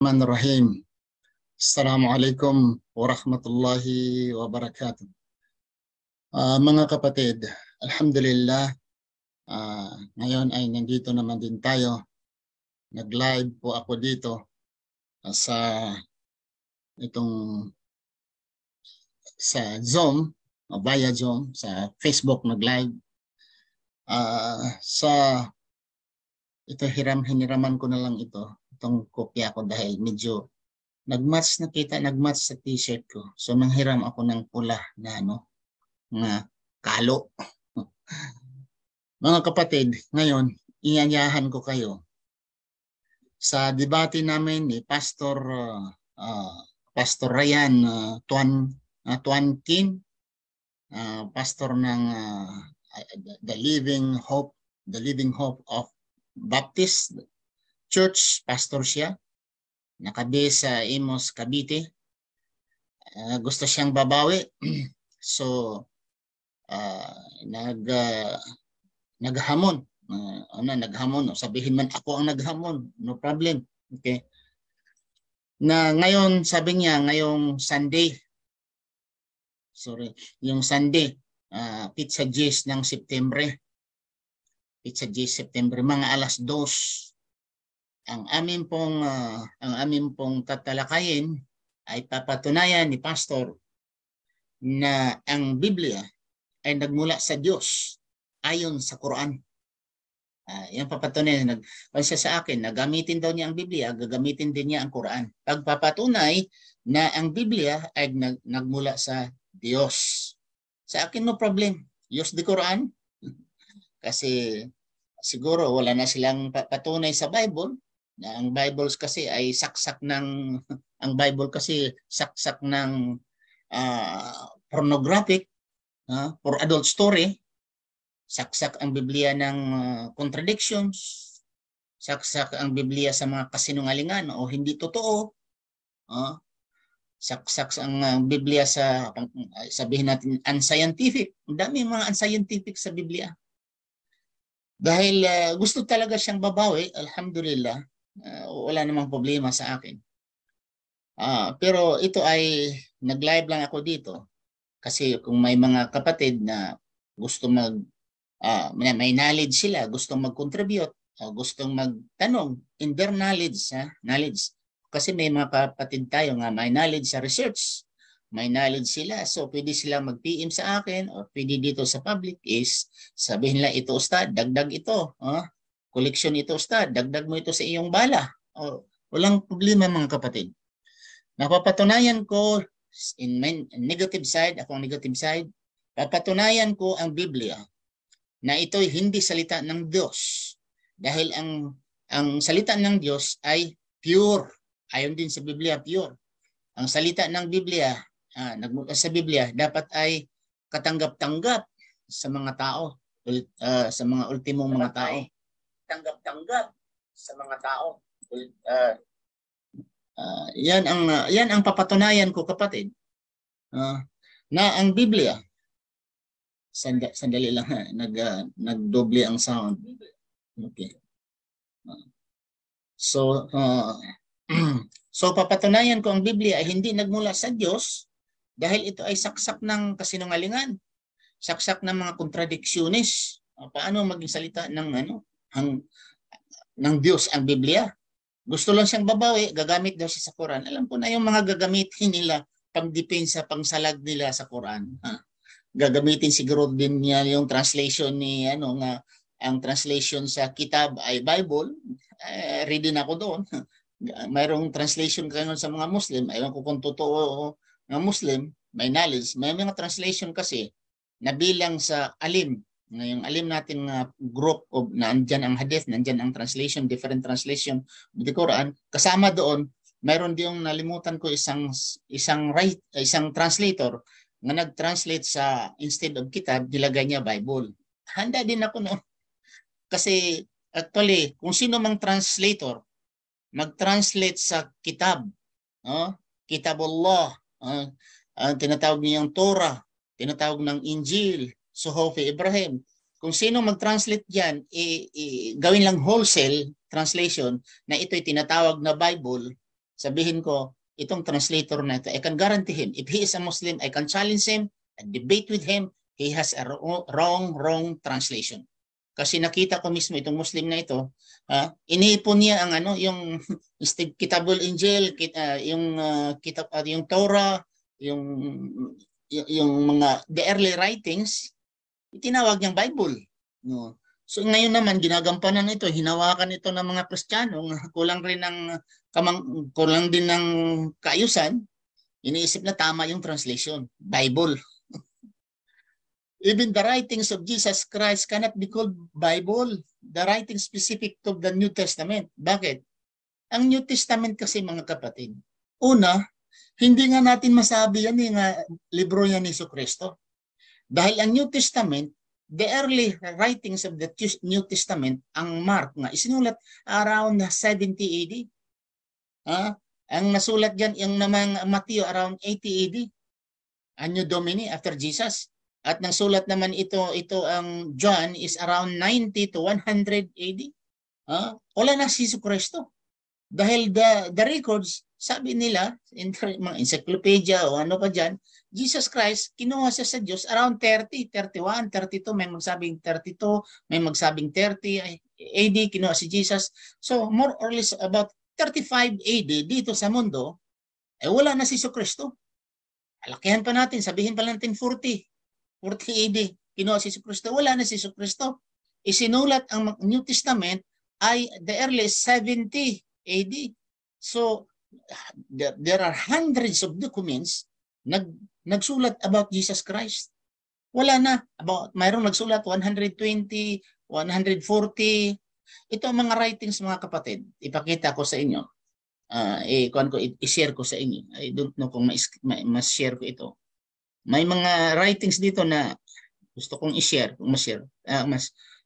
Bismillahirrahmanirrahim. Assalamualaikum warahmatullahi wabarakatuh. Mga kapatid, alhamdulillah, ngayon ay nandito naman din tayo. Nag-live po ako dito sa Zoom, via Zoom, sa Facebook nag-live. Hiniraman ko na lang itong kopya ko dahil medyo nagmatch sa t-shirt ko. So manghiram ako ng pula na nga kalo. Mga kapatid, ngayon iyanyahan ko kayo sa debate namin ni Pastor Ryan Tuan King, pastor ng the Living Hope of Baptist Church, pastor siya. Nakabase sa Imos, Cavite. Gusto siyang babawi. So, naghamon. Naghamon. Sabihin man ako ang naghamon. No problem. Okay. Na ngayon, sabi niya, ngayong Sunday. Yung Sunday, Pizza G's ng September. Pizza G's September, mga alas 2. Ang amin pong tatalakayin ay papatunayan ni Pastor na ang Biblia ay nagmula sa Diyos ayon sa Quran. Yan papatunayan. Kasi sa akin, nagamitin daw niya ang Biblia, gagamitin din niya ang Quran. Pagpapatunay na ang Biblia ay nagmula sa Diyos. Sa akin, no problem. Use the Quran. Kasi siguro wala na silang patunay sa Bible. Ang Bible kasi saksak ng pornographic, for adult story. Saksak ang Biblia ng contradictions. Saksak ang Biblia sa mga kasinungalingan o hindi totoo. Saksak ang Biblia sa, sabihin natin, unscientific. Ang dami mga unscientific sa Biblia. Dahil gusto talaga siyang babawi, alhamdulillah, wala namang problema sa akin. Pero ito ay nag-live lang ako dito kasi kung may mga kapatid na gusto may knowledge sila, gustong mag-contribute, gustong magtanong in their knowledge, knowledge. Kasi may mga kapatid tayo nga may knowledge sa research, may knowledge sila. So pwede sila mag-PM sa akin o pwede dito sa public is sabihin nila, ito Ustad, dagdag ito. Koleksyon ito Ustad, dagdag mo ito sa iyong bala. Walang problema mga kapatid. Napapatunayan ko in my negative side, akong negative side, papatunayan ko ang Biblia na ito'y hindi salita ng Diyos. Dahil ang salita ng Diyos ay pure. Ayon din sa Biblia, pure. Ang salita ng Biblia, sa Biblia, dapat ay katanggap-tanggap sa mga tao, sa mga ultimong mga tao. Tanggap-tanggap sa mga tao. Yan ang papatunayan ko, kapatid. Na ang Biblia, sandali lang, nagdoble ang sound. Okay. So papatunayan ko ang Biblia ay hindi nagmula sa Diyos dahil ito ay saksak ng kasinungalingan, saksak ng mga kontradiksyunes. Paano maging salita ng Diyos ang Biblia? Gusto lang siyang babawi, gagamit daw siya sa Quran. Alam ko na yung mga gagamitin nila pang-depensa, pang-salag nila sa Quran. Gagamitin siguro din niya yung translation ni ang translation sa kitab ay Bible. Ready na ako doon. Mayroong translation kayo sa mga Muslim. Ayaw ko kung totoo ng Muslim, may knowledge. May mga translation kasi na bilang sa alim. Ngayong alim natin group of na andyan ang hadith, nandyan ang translation, different translation of the Quran. Kasama doon, mayroon din nalimutan ko isang translator na nag-translate sa instead of kitab, nilagay niya Bible. Handa din ako no. Kasi actually, kung sino mang translator, mag-translate sa kitab, Kitabullah, tinatawag niyang Torah, tinatawag ng Injil, Suhofi Ibrahim. Kung sino mag-translate diyan, gawin lang wholesale translation na ito'y tinatawag na Bible, sabihin ko, itong translator na ito, I can guarantee him, if he is a Muslim, I can challenge him and debate with him, he has a wrong translation. Kasi nakita ko mismo itong Muslim na ito, inipon niya ang yung Kitabul Injil, yung Torah, yung mga the early writings, itinawag niyang Bible. No. So ngayon naman ginagampanan ito, hinawakan ito ng mga Kristiyano, kulang din ng kaayusan, iniisip na tama yung translation, Bible. Even the writings of Jesus Christ cannot be called Bible. The writing specific to the New Testament. Bakit? Ang New Testament kasi mga kapatid, una, hindi nga natin masabi yan yung libro niya ni Jesucristo. Dahil ang New Testament, the early writings of the New Testament, ang Mark nga, isinulat around 70 AD. Ang nasulat dyan, yung namang Matthew around 80 AD. Anno Domini after Jesus. At nasulat naman ito ang John is around 90 to 100 AD. Wala na si Jesucristo. Dahil the records, sabi nila, mga encyclopedia o ano pa dyan, Jesus Christ, kinuha siya sa Diyos around 30, 31, 32, may magsabing 32, may magsabing 30 AD, kinuha si Jesus. So more or less about 35 AD dito sa mundo, wala na si Jesucristo. Alakihan pa natin, sabihin pa natin 40 AD, kinuha si Jesucristo, wala na si Jesucristo. Isinulat ang New Testament ay the early 70 AD. So, there are hundreds of documents nagsulat about Jesus Christ. Wala na. Mayroong nagsulat 120, 140. Ito ang mga writings mga kapatid. Ipakita ko sa inyo. I-share ko sa inyo. I don't know kung mas-share ko ito. May mga writings dito na gusto kong i-share, kung mas-share.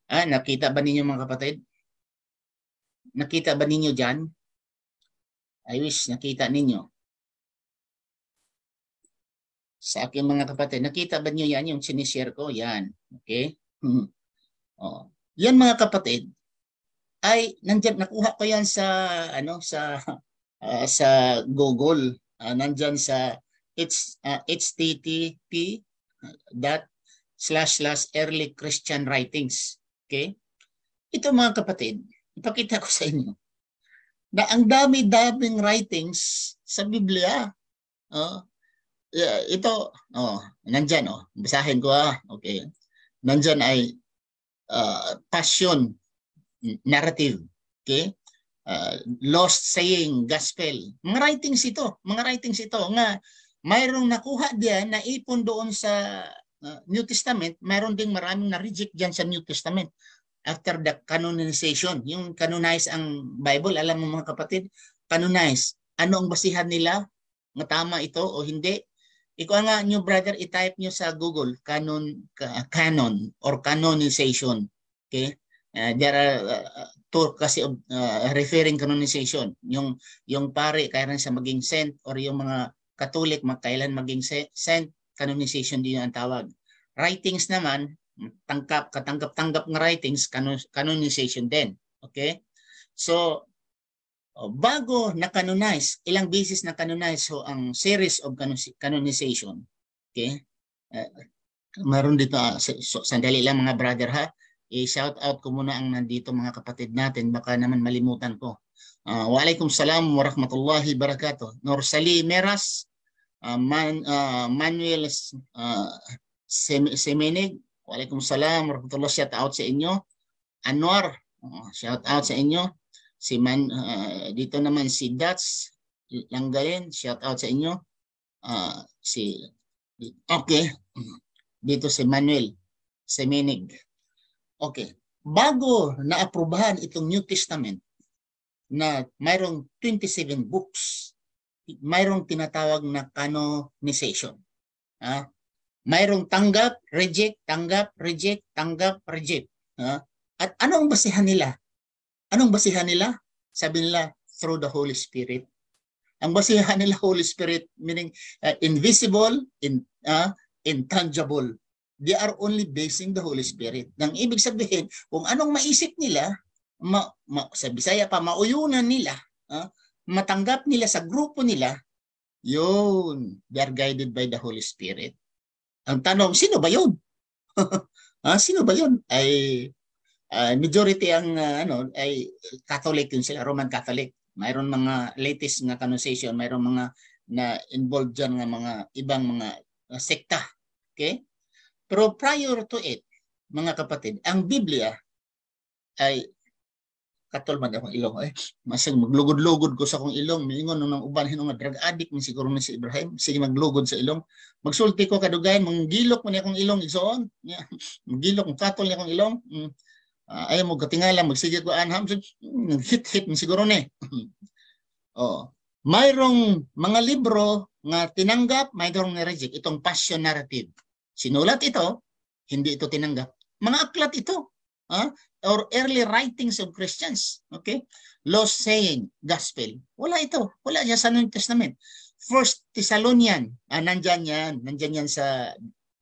Nakita ba ninyo mga kapatid? Nakita ba ninyo dyan? I wish nakita ninyo. Sa aking mga kapatid, nakita ba niyo yan yung sinishare ko? Yan. Okay? Yan mga kapatid, ay nandiyan, nakuha ko yan sa Google. Nandiyan sa http://early Christian writings. Okay? Ito mga kapatid, ipakita ko sa inyo na ang dami-daming writings sa Biblia. Ito, nandyan, basahin ko okay. Nandyan ay passion narrative, okay? Lost saying, gospel. Mga writings ito nga mayroong nakuha diyan na ipon doon sa New Testament, mayroon ding maraming na-reject diyan sa New Testament after the canonization. Yung canonize ang Bible, alam mo mga kapatid, canonize. Ano ang basihan nila? Nga tama ito o hindi? Ikaw nga nyo brother, i-type nyo sa Google, canon or canonization. Okay? There are two kasi referring canonization. Yung pare, kailan siya maging saint, or yung mga Catholic, kailan maging saint, canonization din ang tawag. Writings naman, katanggap-tanggap ng writings, canonization din. Okay? So, bago na-canonize, ilang beses na-canonize ang series of canonization. Okay? Meron dito, sandali lang mga brother ha. I-shout out ko muna ang nandito mga kapatid natin, baka naman malimutan ko. Waalaikumsalam warahmatullahi wabarakatuh. Norsali Meras, Manuel Semenig, waalaikumsalam warahmatullahi, shout out sa inyo. Anwar, shout out sa inyo. Dito naman si Dats Langgarin, shout out sa inyo. Okay. Dito si Manuel Semenig. Okay. Bago na-aprobahan itong New Testament na mayroong 27 books, mayroong tinatawag na canonization. Mayroong tanggap, reject, tanggap, reject, tanggap, reject. At anong basihan nila? Anong basihan nila? Sabi nila, through the Holy Spirit. Ang basihan nila, Holy Spirit, meaning invisible, intangible. They are only basing the Holy Spirit. Nang ibig sabihin, kung anong maisip nila, sa Bisaya pa, mauyunan nila, matanggap nila sa grupo nila, yun, they are guided by the Holy Spirit. Ang tanong, sino ba yun? Sino ba yun? Ay majority ang ay Catholic yun sila, Roman Catholic. Mayroon mga latest nga canonization, mayroon mga na involved dyan nga mga ibang mga sekta. Okay? Pero prior to it, mga kapatid, ang Biblia ay katol man akong ilong ay masig maglugod-lugod ko sa akong ilong miingon nung uban hinong drug addict man siguro na si Ibrahim sige maglugod sa ilong magsulti ko kadugayan manggilok man akong ilong igsoon manggilok kung katol ni akong ilong ay mo katingala magsige ko anham hit siguro ni mayroong mga libro nga tinanggap mayroong ni-reject itong passion narrative sinulat ito hindi ito tinanggap mga aklat ito or early writings of Christians. Okay? Lost saying, gospel. Wala ito. Wala yan sa New Testament. First Thessalonian, nandyan yan sa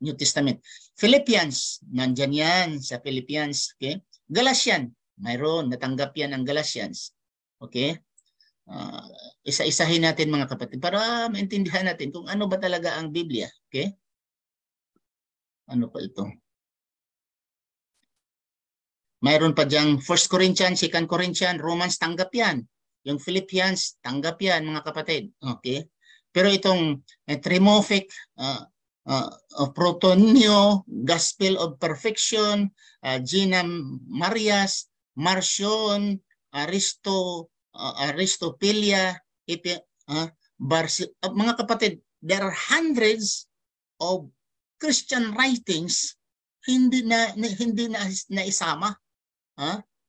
New Testament. Philippians, nandyan yan sa Philippians. Okay? Galatian, mayroon, natanggap yan ang Galatians. Okay? Isa-isahin natin mga kapatid para maintindihan natin kung ano ba talaga ang Biblia. Okay? Ano pa ito? Mayroon pa diyang 1 Corinthians, 2 Corinthians, Romans, tanggap yan. Yung Philippians, tanggap yan mga kapatid. Okay? Pero itong Trimophic, Protonio, Gospel of Perfection, Gina Marias, Marcion, Aristopelia, mga kapatid, there are hundreds of Christian writings hindi na isama.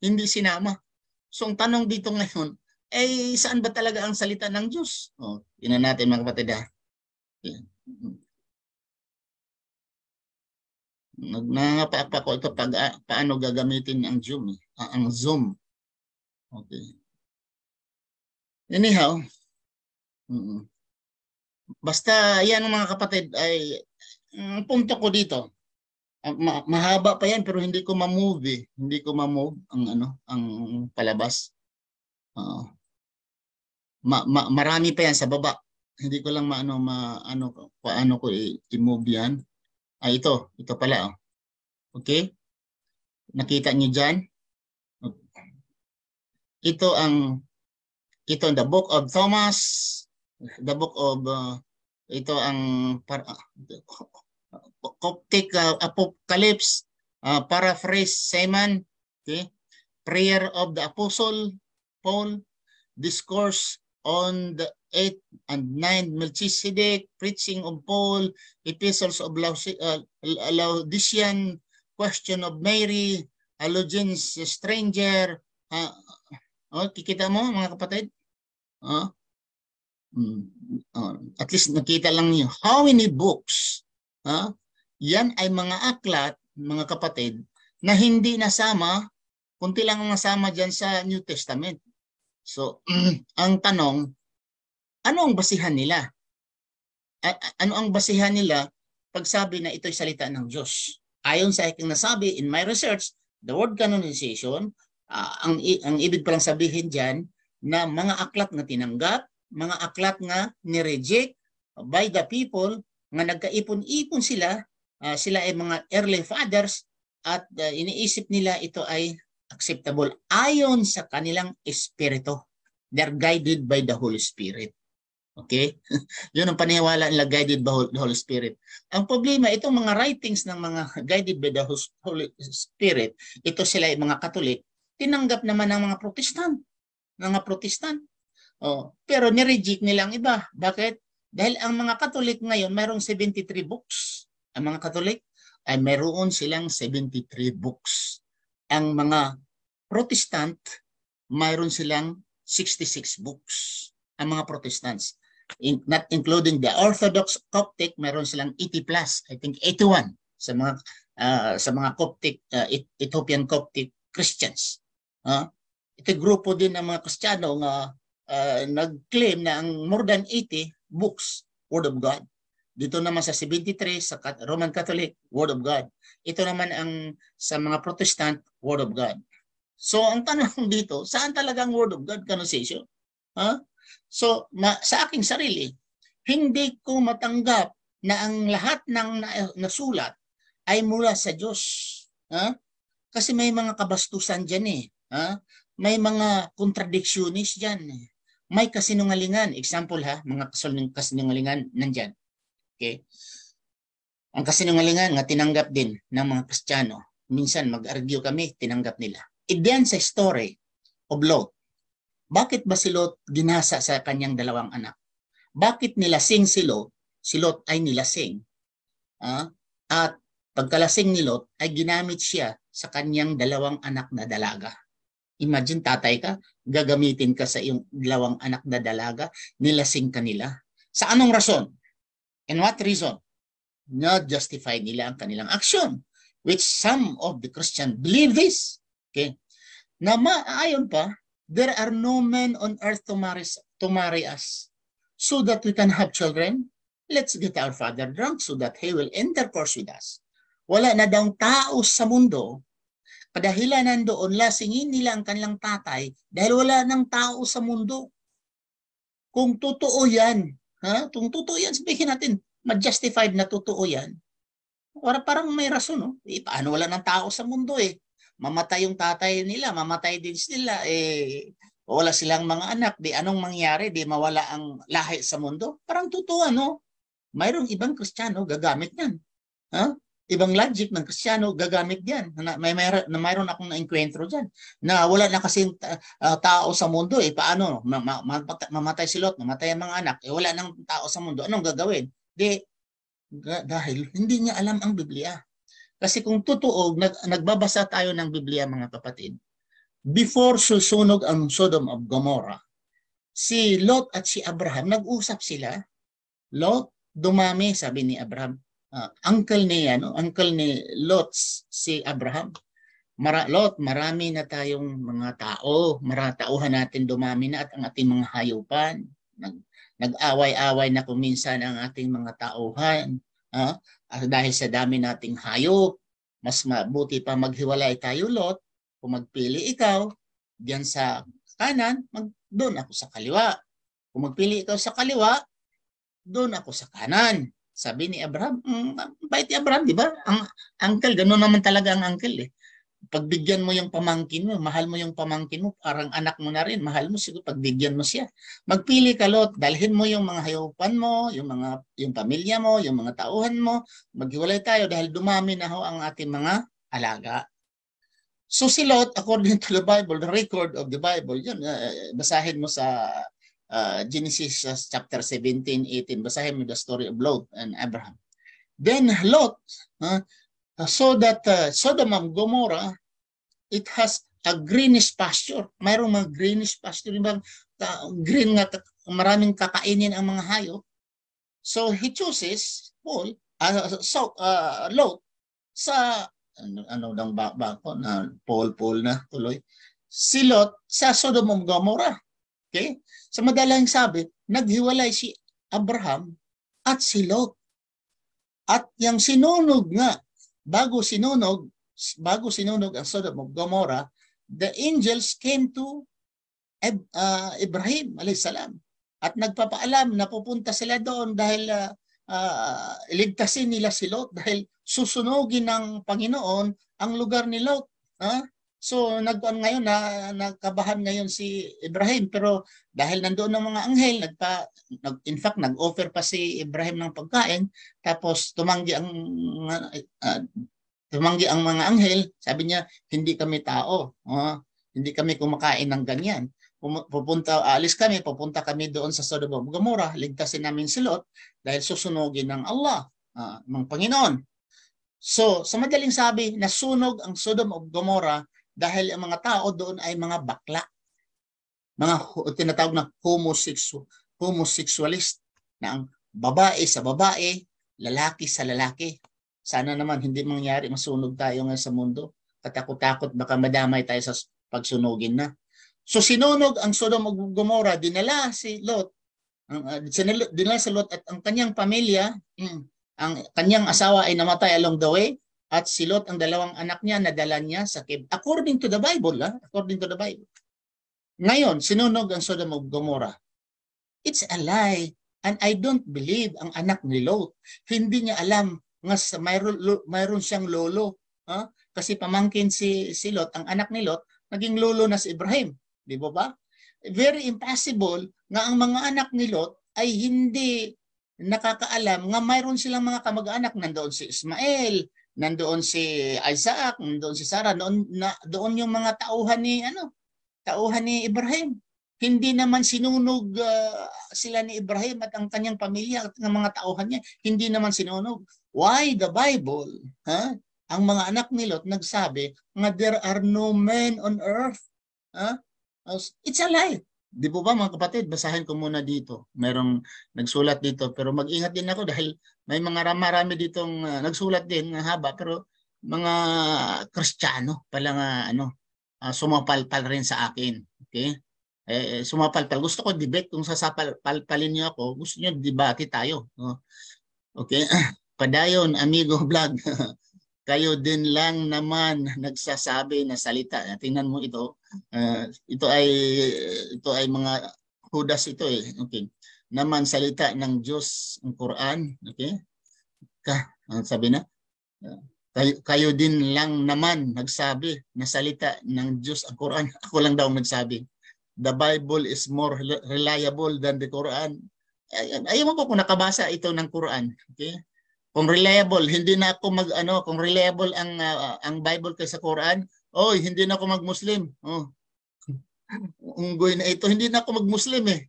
Hindi sinama. So ang tanong dito ngayon, saan ba talaga ang salita ng Diyos? Yun na natin mga kapatid. Nangangapa ko ito paano gagamitin ang Zoom. Ang Zoom. Okay. Anyhow, basta yan mga kapatid ay ang punto ko dito. Mahaba pa yan pero hindi ko ma-move Hindi ko ma-move ang palabas. Marami pa yan sa baba. Hindi ko lang paano ko i-move yan. Ito pala. Okay? Nakita niyo diyan? Ito the Book of Thomas, the Book of ito ang Coptic Apocalypse, Paraphrase Seman, okay? Prayer of the Apostle Paul, Discourse on the 8th and 9th Melchizedek, Preaching of Paul, Epistles of Laodicean, Question of Mary, Allogens Stranger. Kikita mo mga kapatid? At least nakita lang niyo. How many books? Yan ay mga aklat, mga kapatid, na hindi nasama, kunti lang ang nasama dyan sa New Testament. So, ang tanong, ano ang basihan nila? Ano ang basihan nila pag sabi na ito'y salita ng Diyos? Ayon sa aking nasabi in my research, the word canonization, ang ibig palang sabihin dyan na mga aklat na tinanggap, mga aklat nga ni-reject by the people, nga nagkaipon-ipon sila, sila ay mga early fathers at iniisip nila ito ay acceptable ayon sa kanilang espiritu. They're guided by the Holy Spirit. Okay? Yun ang paniwala nila, guided by the Holy Spirit. Ang problema, itong mga writings ng mga guided by the Holy Spirit, ito sila ay mga Katolik, tinanggap naman ng mga Protestant. Pero nireject nila ang iba. Bakit? Dahil ang mga Katolik ngayon, mayroong 73 books. Ang mga Katolik ay mayroon silang 73 books. Ang mga Protestant, mayroon silang 66 books. Ang mga Protestants. Not including the Orthodox Coptic, mayroon silang 80 plus. I think 81 sa mga Coptic, Ethiopian Coptic Christians. Ito grupo din ng mga Kristiyano nga nag-claim na ang more than 80 books, Word of God. Dito naman sa 73 sa Roman Catholic, Word of God. Ito naman ang sa mga Protestant, Word of God. So ang tanong dito, saan talaga ang Word of God canonization? So, sa aking sarili, hindi ko matanggap na ang lahat ng nasulat ay mula sa Diyos. Ha? Kasi may mga kabastusan dyan eh. Ha? May mga contradictionist dyan. May kasinungalingan. Example ha, mga kasinungalingan nandyan. Okay? Ang kasinungalingan nga tinanggap din ng mga Kristiyano. Minsan mag-argue kami, tinanggap nila. Diyan sa story of Lot. Bakit ba si Lot ginasa sa kanyang dalawang anak? Bakit nilasing si Lot? Si Lot ay nilasing. At pagkalasing ni Lot ay ginamit siya sa kanyang dalawang anak na dalaga. Imagine tatay ka, gagamitin ka sa iyong dalawang anak na dalaga, nilasing ka nila. Sa anong rason? And what reason? Not justify nila ang kanilang action, which some of the Christians believe this. Okay? Na maayon pa, there are no men on earth to marry us so that we can have children. Let's get our father drunk so that he will intercourse with us. Wala na daw tao sa mundo, kadahilan nandoon, lasingin nila ang kanilang tatay dahil wala ng tao sa mundo. Kung totoo yan, kung totoo yan, sabihin natin, ma-justified na totoo yan. Parang may rason, no? Paano wala ng tao sa mundo eh? Mamatay yung tatay nila, mamatay din sila, wala silang mga anak, di anong mangyari, di mawala ang lahi sa mundo? Parang totoo, no? Mayroong ibang Kristiyano gagamit yan. Ibang logic ng Kristiyano gagamit yan. Mayroon akong na-enkwentro dyan na wala na kasing tao sa mundo. Paano? Mamatay si Lot, mamatay ang mga anak. Wala nang tao sa mundo. Anong gagawin? Dahil hindi niya alam ang Biblia. Kasi kung totoo, nagbabasa tayo ng Biblia, mga kapatid, before susunog ang Sodom of Gomorrah, si Lot at si Abraham, nag-usap sila. Lot, dumami, sabi ni Abraham. Uncle ni Lot, si Abraham. Lot, marami na tayong mga tao. Tauhan natin dumami na at ang ating mga hayupan. Nag-away-away na kung minsan ang ating mga tauhan. Dahil sa dami nating hayop, mas mabuti pa maghiwalay tayo, Lot. Kung magpili ikaw, diyan sa kanan, doon ako sa kaliwa. Kung magpili ikaw sa kaliwa, doon ako sa kanan. Sabi ni Abraham, bait ni Abraham, di ba? Ang uncle, gano'n naman talaga ang uncle eh. Pagbigyan mo yung pamangkin mo, mahal mo yung pamangkin mo, parang anak mo na rin, mahal mo siguro pagbigyan mo siya. Magpili ka, Lot, dalhin mo yung mga hayupan mo, yung pamilya mo, yung mga tauhan mo, maghiwalay tayo dahil dumami na ho ang ating mga alaga. So si Lot, according to the Bible, the record of the Bible, yun, basahin mo sa Genesis chapter 17, 18, basahin mo the story of Lot and Abraham. Then Lot, so that Sodom and Gomorrah, it has a greenish pasture. Mayroong mga greenish pasture. Green nga, maraming kakainin ang mga hayop. So he chooses Lot sa ano daw bako na Paul na tuloy. Si Lot sa Sodom and Gomorrah. Okay? Sa madalang sabi, naghiwalay si Abraham at si Lot. At yung sinunog nga, bago sinunog ang Sodom and Gomorrah, the angels came to Ibrahim alayhis salam at nagpapaalam na pupunta sila doon dahil iligtasin nila si Lot dahil susunugin ng Panginoon ang lugar ni Lot. So nagkabahan ngayon si Ibrahim, pero dahil nandoon ng mga anghel, in fact nag-offer pa si Ibrahim ng pagkain, tapos tumanggi ang mga anghel. Sabi niya, hindi kami tao, hindi kami kumakain ng ganyan. Alis kami, pupunta kami doon sa Sodom and Gomorrah, ligtasin namin si Lot dahil susunugin ng Allah, ng Panginoon. So sa madaling sabi, nasunog ang Sodom and Gomorrah dahil ang mga tao doon ay mga bakla. Mga tinatawag na homosexualist, na ang babae sa babae, lalaki sa lalaki. Sana naman hindi mangyari, masunog tayo ngayon sa mundo. Katakot-takot baka madamay tayo sa pagsunugin na. So sinunog ang Sodom and Gomorrah, dinala si Lot at ang kanyang pamilya, ang kanyang asawa ay namatay along the way, at si Lot, ang dalawang anak niya, nadala niya sa cave. According to the Bible, according to the Bible. Ngayon, sinunog ang Sodom and Gomorrah. It's a lie. And I don't believe ang anak ni Lot. Hindi niya alam nga mayroon siyang lolo. Kasi pamangkin si Lot, ang anak ni Lot, naging lolo na si Ibrahim. Di ba? Very impossible nga ang mga anak ni Lot ay hindi nakakaalam nga mayroon silang mga kamag-anak. Nandoon si Ismael, nandoon si Isaac, nandoon si Sarah, doon yung mga tauhan ni Ibrahim. Hindi naman sinunog sila ni Ibrahim at ang kanyang pamilya at ang mga tauhan niya. Hindi naman sinunog. Why the Bible? Ang mga anak ni Lot nagsabi nga there are no men on earth. It's a lie. Di po ba mga kapatid? Basahin ko muna dito. Merong nagsulat dito. Pero mag-ingat din ako dahil may mga marami ditong nagsulat din ng haba. Pero mga Kristiyano pala nga sumapalpal rin sa akin. Okay? Sumapalpal. Gusto ko debate kung sasapalpalin niyo ako. Gusto niyo debate tayo. Okay? Padayon, amigo vlog. Kayo din lang naman nagsasabi na salita. Tingnan mo ito. Ito ay mga hudas ito eh. Okay. Naman salita ng Diyos ang Quran. Okay? Sabi na. Kayo din lang naman nagsabi na salita ng Diyos ang Quran. Ako lang daw nagsabi. The Bible is more reliable than the Quran. Ayaw mo po kung nakabasa ito ng Quran. Okay? Kung reliable, hindi na ako kung reliable ang Bible kaysa Quran, hindi na ako mag-Muslim. Unggoy na ito, hindi na ako mag-Muslim eh.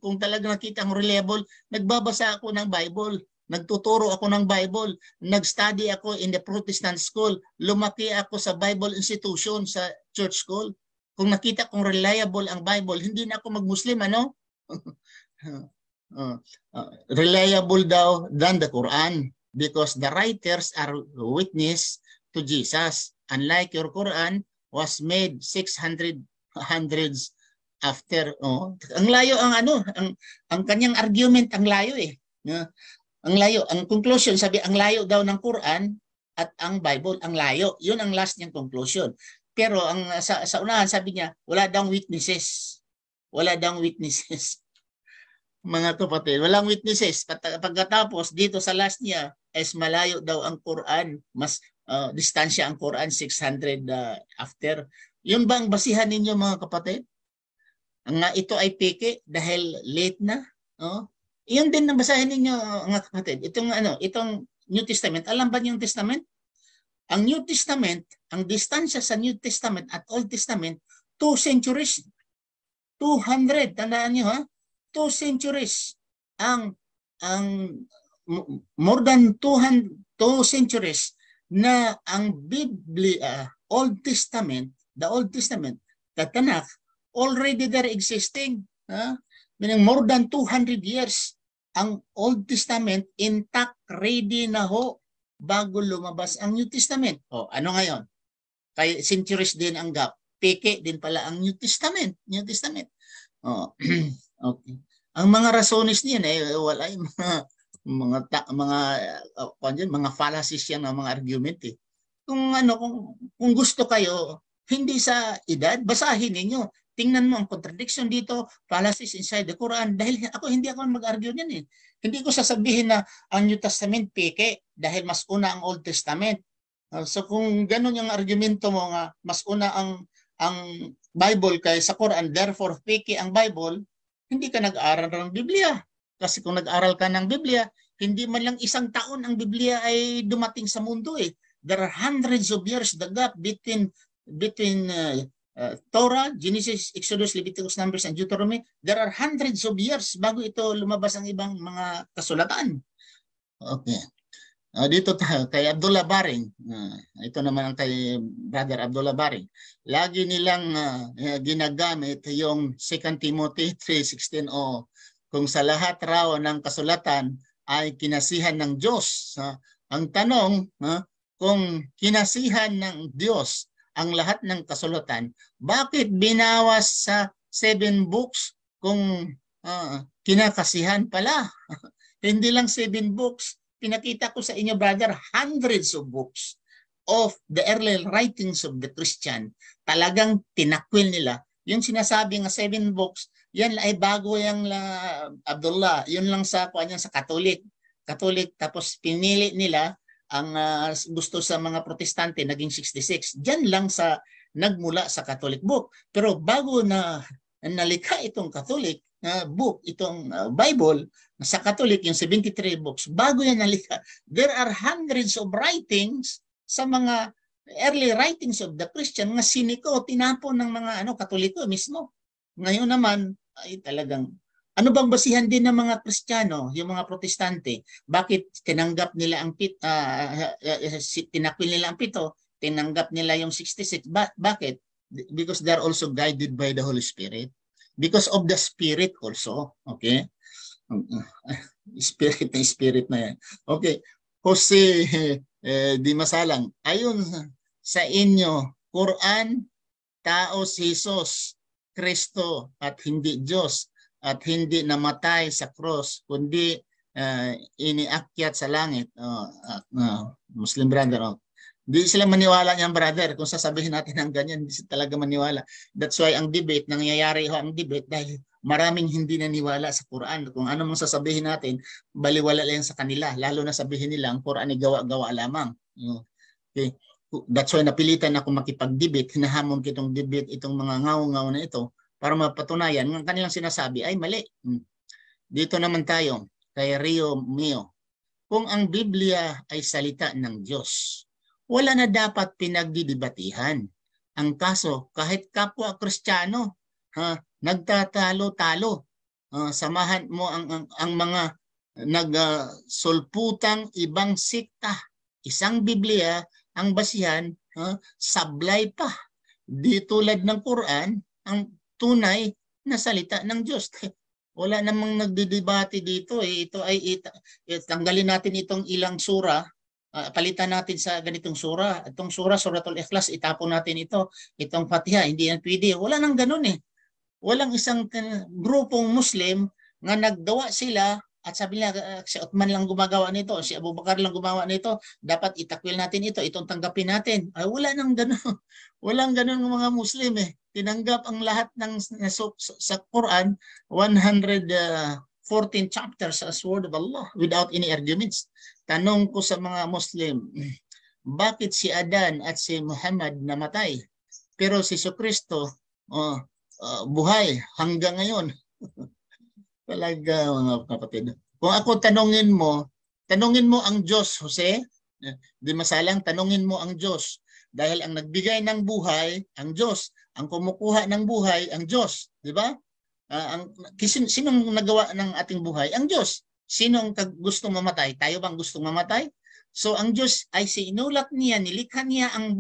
Kung talaga nakita ang reliable, nagbabasa ako ng Bible, nagtuturo ako ng Bible, nag-study ako in the Protestant school, lumaki ako sa Bible institution, sa church school. Kung nakita kong reliable ang Bible, hindi na ako mag-Muslim, reliable daw than the Quran because the writers are witness to Jesus. Unlike your Quran was made 600 hundreds after. Ang layo ang kanyang argument, ang layo eh. Ang layo, ang conclusion sabi ang layo daw ng Quran at ang Bible ang layo. 'Yun ang last niyang conclusion. Pero ang sa unahan sabi niya wala daw witnesses. Wala daw witnesses. Mga kapatid, walang witnesses. Pagkatapos dito sa last niya, is malayo daw ang Quran. Mas distansya ang Quran 600 after. Yun ba ang basihan ninyo mga kapatid? Ito ay peke dahil late na. Iyon din ang basahin ninyo mga kapatid. Itong New Testament. Alam ba niyo yung Testament? Ang New Testament, ang distansya sa New Testament at Old Testament, 2 centuries. 200. Tandaan niyo 2 centuries ang more than 2 centuries na ang Biblia, Old Testament, the Old Testament, the Tanakh, already there existing. Meaning more than 200 years ang Old Testament intact, ready na bago lumabas ang New Testament. Ano ngayon? Kaya centuries din ang gap. Peke din pala ang New Testament. Okay. Ang mga rasones niyan wala yung mga fallacies yan ng mga argument eh. Kung gusto kayo hindi sa edad, basahin ninyo. Tingnan mo ang contradiction dito, fallacies inside the Quran. Dahil hindi ako mag-argue niyan eh. Hindi ko sasabihin na ang New Testament peke dahil mas una ang Old Testament. So kung ganun yung argumento mo nga mas una ang Bible kaysa Quran, therefore peke ang Bible, hindi ka nag-aaral ng Biblia. Kasi kung nag-aral ka ng Biblia, hindi man lang 1 taon ang Biblia ay dumating sa mundo eh. There are hundreds of years the gap between Torah, Genesis, Exodus, Leviticus, Numbers, and Deuteronomy. There are hundreds of years bago ito lumabas ang ibang mga kasulatan. Okay. Dito tayo kay Abdullah Baring. Ito naman ang kay Brother Abdullah Baring. Lagi nilang ginagamit yung 2 Timothy 3:16 kung sa lahat raw ng kasulatan ay kinasihan ng Diyos. Ang tanong, kung kinasihan ng Diyos ang lahat ng kasulatan, bakit binawas sa 7 books kung kinakasihan pala? Hindi lang 7 books. Pinakita ko sa inyo, brother, hundreds of books of the early writings of the Christian. Talagang tinakwil nila. Yung sinasabi nga 7 books Yan ay bago yung Abdullah. Yun lang sa sa Katolik. Katolik, tapos pinili nila ang gusto sa mga Protestante naging 66. Diyan lang sa nagmula sa Catholic book. Pero bago na nalikha itong Catholic book, itong Bible, sa Catholic, yung 73 books, bago yan nalikha, there are hundreds of writings sa mga early writings of the Christian nga siniko, tinapon ng mga Katoliko mismo. Ngayon naman, ay talagang, ano bang basihan din ng mga Kristiyano, yung mga Protestante? Bakit tinanggap nila ang tinakwil nila ang 7, tinanggap nila yung 66? Bakit? Because they're also guided by the Holy Spirit. Because of the Spirit also. Okay? Spirit na yan. Okay. Jose Di Masalang, ayon sa inyo, Quran, tao si Jesus, Kristo at hindi Diyos, at hindi namatay sa cross kundi iniakyat sa langit. Muslim brother, di sila maniwala niyan, brother. Kung sasabihin natin ng ganyan, hindi sila talaga maniwala. That's why ang debate, nangyayari ang debate dahil maraming hindi naniwala sa Quran. Kung ano mong sasabihin natin, baliwala lang sa kanila. Lalo na sabihin nila ang Quran ay gawa-gawa lamang. Okay. That's why napilitan ako makipag-debate. Hinahamon kitong debate itong mga ngaw-ngaw na ito para mapatunayan ng kanilang sinasabi ay mali. Dito naman tayo kay Rio Mio. Kung ang Biblia ay salita ng Diyos, wala na dapat pinagdidibatihan. Ang kaso, kahit kapwa Kristiyano, nagtatalo-talo. Samahan mo ang mga nagsulputang ibang sikta. Isang Biblia ang basihan, sablay pa. Di tulad ng Quran, ang tunay na salita ng Diyos. Wala namang nagdidebate dito. Ito ay tanggalin natin itong ilang sura. Palitan natin sa ganitong sura. Itong sura, Suratul Ikhlas, itapon natin ito. Itong Fatiha, hindi yan pwede. Wala nang ganun eh. Walang isang grupong Muslim nga naggawa sila at sabi nila si Uthman lang gumagawa nito, si Abu Bakar lang gumawa nito, dapat itakwil natin ito, itong tanggapin natin. Wala nang ganun. Walang ganun ng mga Muslim eh. Tinanggap ang lahat ng sa Quran, 114 chapters as word of Allah without any arguments. Tanong ko sa mga Muslim, bakit si Adan at si Muhammad namatay? Pero si Jesucristo buhay hanggang ngayon. Talaga mga kapatid. Kung ako tanungin mo ang Diyos, Jose, Di Masalang, tanungin mo ang Diyos. Dahil ang nagbigay ng buhay, ang Diyos. Ang kumukuha ng buhay, ang Diyos. Di ba? Sinong nagawa ng ating buhay? Ang Diyos. Sinong gustong mamatay? Tayo bang gustong mamatay? So ang Diyos ay sinulat niya, nilikha niya ang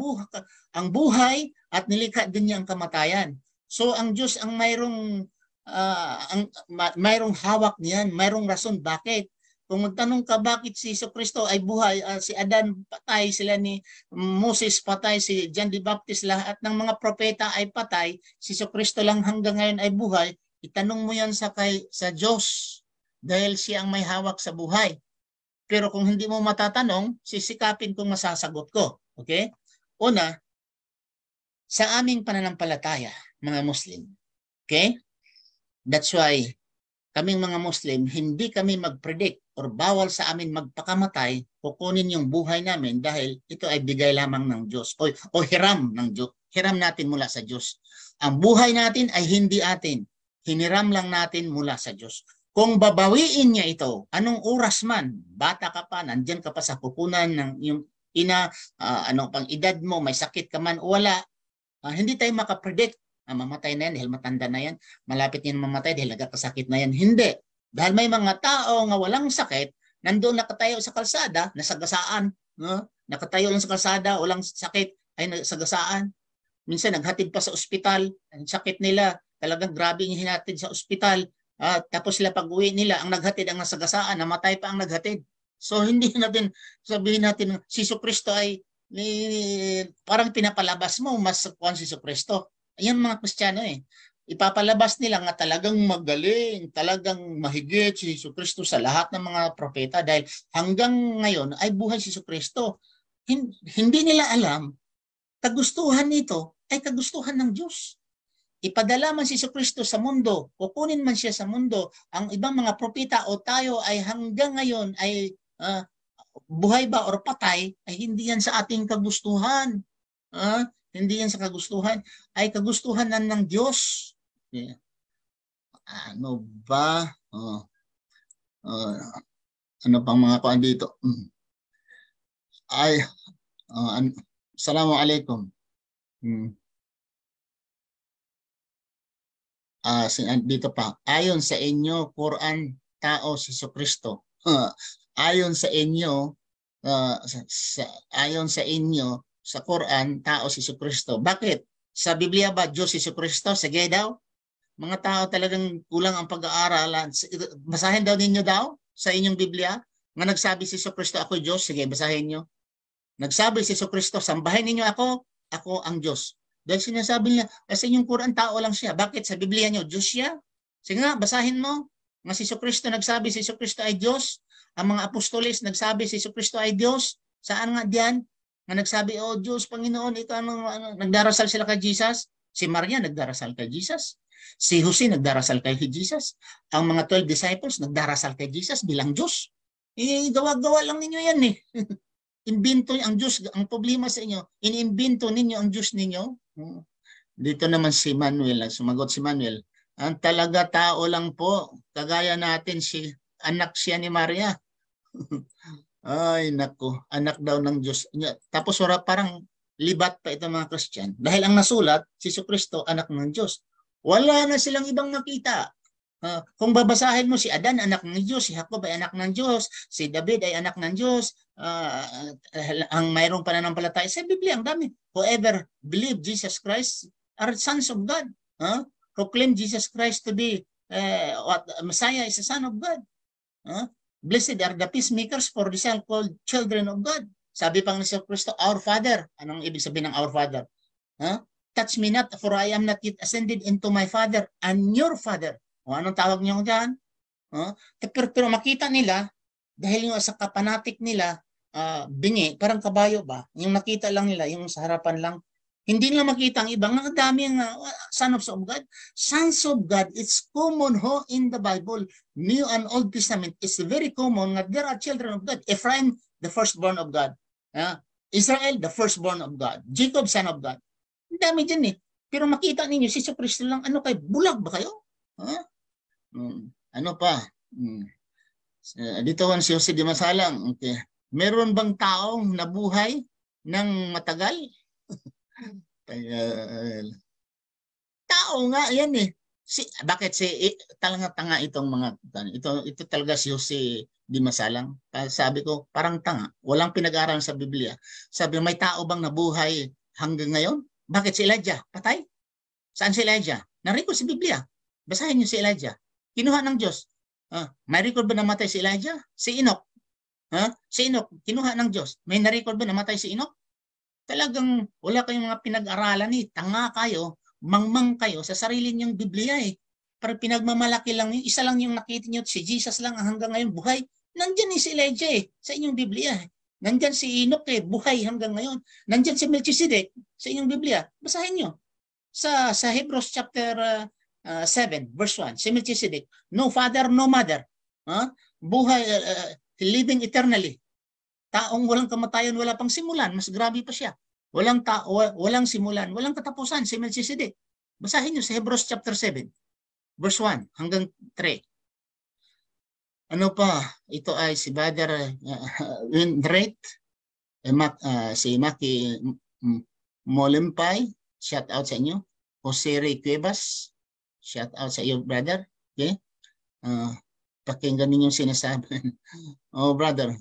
buhay at nilikha din niya ang kamatayan. So ang Diyos ang mayroong hawak niyan, mayroong rason bakit. Kung magtanong ka bakit si Jesucristo ay buhay, si Adan patay, sila ni Moses patay, si John the Baptist, lahat ng mga propeta ay patay, si Jesucristo lang hanggang ngayon ay buhay, itanong mo yan sa Diyos dahil siya ang may hawak sa buhay. Pero kung hindi mo matatanong, sisikapin kong masasagot ko. Okay? Una, sa aming pananampalataya, mga Muslim. Okay? That's why kaming mga Muslim, hindi kami mag-predict or bawal sa amin magpakamatay, kukunin yung buhay namin dahil ito ay bigay lamang ng Diyos o hiram ng Diyos. Hiram natin mula sa Diyos. Ang buhay natin ay hindi atin. Hiniram lang natin mula sa Diyos. Kung babawiin niya ito, anong oras man, bata ka pa, nandyan ka pa sa pupunan ng yung pang edad mo, may sakit ka man, wala. Hindi tayo makapredict. Mamatay na yan dahil matanda na yan. Malapit yan mamatay dahil nagkakasakit na yan. Hindi. Dahil may mga tao nga walang sakit, nandoon nakatayo sa kalsada, nasagasaan. Nakatayo lang sa kalsada, walang sakit, ay nasagasaan. Minsan naghatid pa sa ospital, ang sakit nila, talagang grabe yung hinatid sa ospital. Tapos sila pag-uwi nila, ang naghatid ang nasagasaan, namatay pa ang naghatid. So hindi natin sabihin natin si Jesucristo ay parang pinapalabas mo mas kuwan si Jesucristo. Ayan mga Kristiyano eh. Ipapalabas nila nga talagang magaling, talagang mahigit si Jesucristo sa lahat ng mga propeta dahil hanggang ngayon ay buhay si Jesucristo. Hindi nila alam, kagustuhan nito ay kagustuhan ng Diyos. ipadala man si Jesucristo sa mundo, kukunin man siya sa mundo, ang ibang mga propeta o tayo ay hanggang ngayon ay buhay ba or patay, ay hindi yan sa ating kagustuhan. Hindi yan sa kagustuhan, ay kagustuhan ng Diyos. Yeah. Ano ba? Ano pang mga kuan dito? Ay, Assalamualaikum. Dito pa, ayon sa inyo, Quran, tao si Jesucristo. Ayon sa inyo, ayon sa inyo, sa Quran, tao si Jesucristo. Bakit? Sa Biblia ba, Diyos si Jesucristo? Sige daw. Mga tao talagang kulang ang pag-aaral. Basahin daw ninyo daw sa inyong Biblia. Nga nagsabi si Jesucristo, ako Diyos. Sige, basahin nyo. Nagsabi si Jesucristo, sambahin ninyo ako ang Diyos. Dahil sinasabi niya, sa inyong Quran, tao lang siya. Bakit? Sa Biblia nyo, Diyos siya. Sige nga, basahin mo. Nga si Jesucristo nagsabi si Jesucristo ay Diyos. Ang mga apostoles nagsabi si Jesucristo ay Diyos. Saan nga diyan? Nga nagsabi, oh Diyos, Panginoon, ito nagdarasal sila kay Jesus. Si Maria nagdarasal kay Jesus. Si Jose nagdarasal kay Jesus. Ang mga 12 disciples nagdarasal kay Jesus bilang Diyos. Gawa-gawa lang ninyo yan eh. Imbento ang Diyos. Ang problema sa inyo, inimbento ninyo ang Diyos ninyo. Dito naman si Manuel, sumagot si Manuel. Ang talaga tao lang po. Kagaya natin, anak siya ni Maria. Ay, nako. Anak daw ng Diyos. Tapos parang libat pa ito mga Christian. Dahil ang nasulat, si Jesucristo, anak ng Diyos. Wala na silang ibang nakita. Kung babasahin mo, si Adan, anak ng Diyos. Si Jacob ay anak ng Diyos. Si David ay anak ng Diyos. Ang mayroong pananampalataya sa Biblia, ang dami. Whoever believe Jesus Christ are sons of God. Proclaim Jesus Christ to be Messiah is a son of God. Blessed are the peacemakers, for they shall called children of God. Sabi pang ni Kristo, our Father. Anong ibig sabihin ng our Father? Touch me not, for I am not yet ascended into my Father and your Father. O anong tawag niyo dyan? Pero makita nila, dahil yung sa kapanatik nila, bingi, parang kabayo ba? Yung nakita lang nila, yung sa harapan lang, hindi nila makita ang ibang. Ang dami ang sons of God. Sons of God, it's common in the Bible. New and Old Testament is very common that there are children of God. Ephraim, the firstborn of God. Israel, the firstborn of God. Jacob, son of God. Ang dami dyan eh. Pero makita ninyo, si Kristo lang, ano kayo, bulag ba kayo? Ano pa? Dito si Jose Di Masalang. Okay. Meron bang taong nabuhay ng matagal? Tao nga yan eh. Bakit tanga itong mga ito talaga si Jose Di Masalang. Sabi ko parang tanga. Walang pinag-aaral sa Biblia. Sabi may tao bang nabuhay hanggang ngayon? Bakit si Elijah? Patay? Saan si Elijah? Na-record sa Biblia. Basahin niyo si Elijah. Kinuha ng Diyos. May record ba namatay si Elijah? Si Enoch. Si Enoch, kinuha ng Diyos. May na-record ba namatay si Enoch? Talagang wala kayong mga pinag-aralan eh. Tanga kayo, mangmang kayo sa sarili niyong Biblia eh. Para pinagmamalaki lang yun. Isa lang yung nakita niyo, si Jesus lang hanggang ngayon buhay. Nandyan si Elijah eh, sa inyong Biblia eh. Nandyan si Enoch eh, buhay hanggang ngayon. Nandyan si Melchizedek sa inyong Biblia. Basahin niyo. Sa Hebrews chapter 7, verse 1, si Melchizedek, no father, no mother. Buhay, living eternally. Taong walang kamatayan, wala pang simulan. Mas grabe pa siya. Walang simulan, walang katapusan si Melchizedek. Basahin niyo sa Hebrews chapter 7, verse 1 hanggang 3. Ano pa? Ito ay si Brother Windrate, si Maki Molimpay, shout out sa inyo. Jose Ray Cuevas, shout out sa iyo, brother. Okay? Pakinggan ninyo sinasabi. Oh, brother.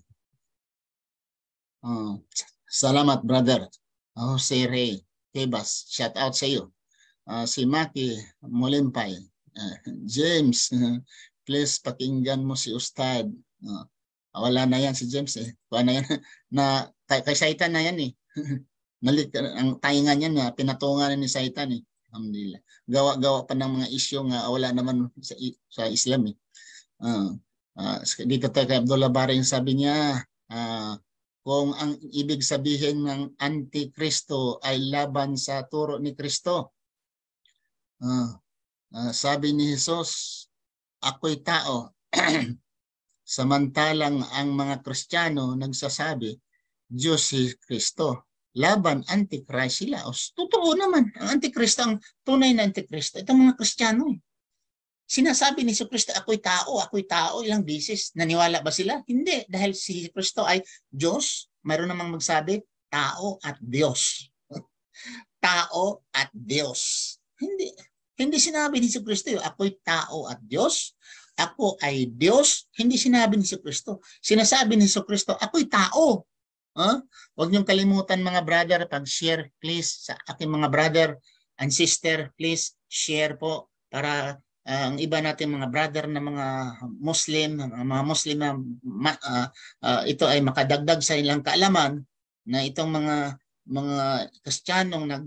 Salamat, brother. Jose Ray Cuevas, shout out sa iyo. Si Maki Molimpay. James, please pakinggan mo si Ustad. Wala na yan si James eh. Wala na yan. Kay Saitan na yan eh. Ang tainga niya na pinatungan ni Saitan eh. Alhamdulillah. Gawa-gawa pa ng mga isyu nga wala naman sa Islam eh. Dito tayo kay Abdullah Baring sabi niya, kung ang ibig sabihin ng Antikristo ay laban sa turo ni Kristo, Sabi ni Jesus, ako'y tao. Samantalang ang mga Kristiyano nagsasabi, Diyos si Kristo. Laban, Antichrist sila. Totoo naman, ang Antichrist, ang tunay na Antichrist, itong mga Kristiyano. Sinasabi ni Kristo, ako'y tao, ilang beses. Naniwala ba sila? Hindi, dahil si Kristo ay Diyos. Mayroon namang magsabi, tao at Diyos. Tao at Diyos. Hindi sinabi ni Kristo, ako'y tao at Diyos. Ako ay Diyos. Hindi sinabi ni Kristo. Sinasabi ni Kristo, ako'y tao. Huwag niyong kalimutan mga brother, pag-share please sa aking mga brother and sister, please share po para ang iba natin mga brother na mga Muslim ito ay makadagdag sa ilang kaalaman na itong mga Kristiyanong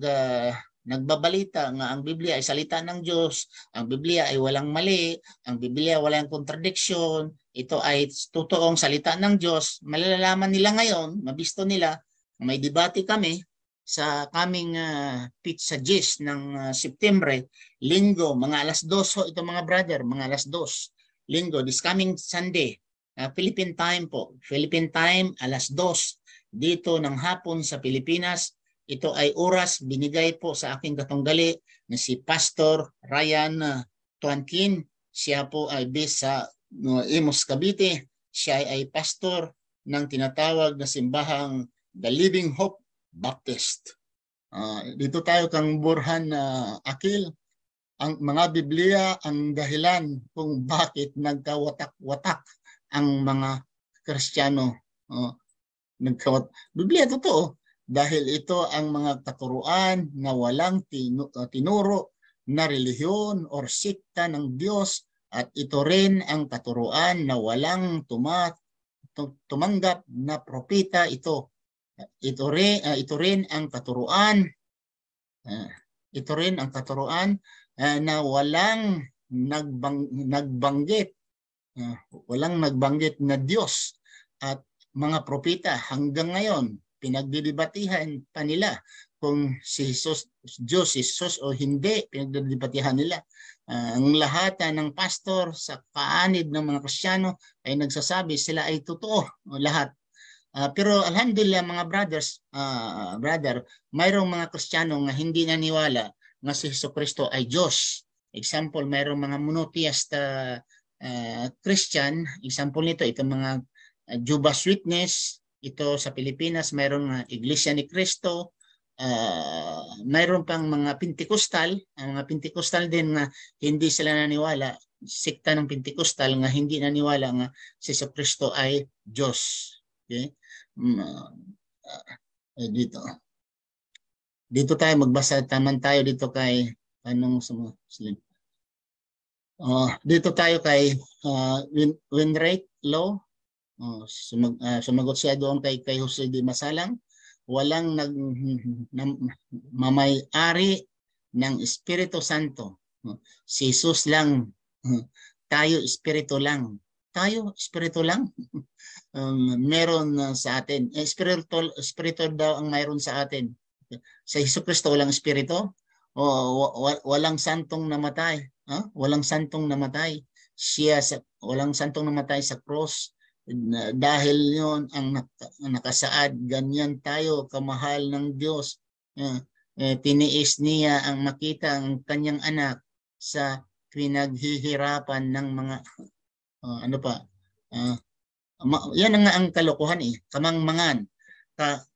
nagbabalita nga ang Biblia ay salita ng Diyos, ang Biblia ay walang mali, ang Biblia walang contradiction, ito ay totoong salita ng Diyos. Malalaman nila ngayon, mabisto nila, may debate kami sa kaming pizza gist ng September, Linggo, mga alas 2 ito mga brother, mga alas 2, Linggo, this coming Sunday, Philippine time po, Philippine time, alas 2, dito ng hapon sa Pilipinas. Ito ay oras binigay po sa aking katunggali na si Pastor Ryan Tuankin. Siya po ay based sa Imus, Cavite. Siya ay pastor ng tinatawag na simbahang The Living Hope Baptist. Dito tayo kang Burhan Akil. Ang mga Biblia ang dahilan kung bakit nagkawatak-watak ang mga Kristiyano. Biblia totoo. Dahil ito ang mga katuruan na walang tinuro na relihiyon o sikta ng Diyos at ito rin ang katuruan na walang tumanggap na propeta ito. Ito rin ang katuruan na walang nagbanggit na Diyos at mga propeta hanggang ngayon. Pinagdidibatihan pa nila kung si Jesus, Diyos, Jesus o hindi, pinagdidibatihan nila. Ang lahat ng pastor sa kaanib ng mga Kristiyano ay nagsasabi sila ay totoo, lahat. Pero alhamdulillah mga brother, mayroong mga Kristiyano nga hindi naniwala nga si Jesucristo ay Diyos. Example, mayroong mga monotheist Christian, example nito, itong mga Jehovah's Witness. Ito sa Pilipinas, mayroong Iglesia ni Cristo, mayroon pang mga Pentecostal, ang mga Pentecostal din nga hindi sila naniwala, sikta ng Pentecostal nga hindi naniwala nga si Kristo ay Diyos. Okay? Dito tayo magbasa, taman tayo dito kay dito tayo kay Wainwright Law. Sumagot siya doon kay Jose de Masalang, walang mamay-ari ng Espiritu Santo. Si Jesus lang. Tayo Espiritu lang. Meron sa atin. Espiritu daw ang mayroon sa atin. Sa Jesucristo walang Espiritu? Walang santong namatay. Walang santong namatay. Walang santong namatay sa cross. Dahil yun ang nakasaad, ganyan tayo kamahal ng Diyos. Tiniis niya ang makita ang kanyang anak sa pinaghihirapan ng mga yan ang kalokohan kamangmangan,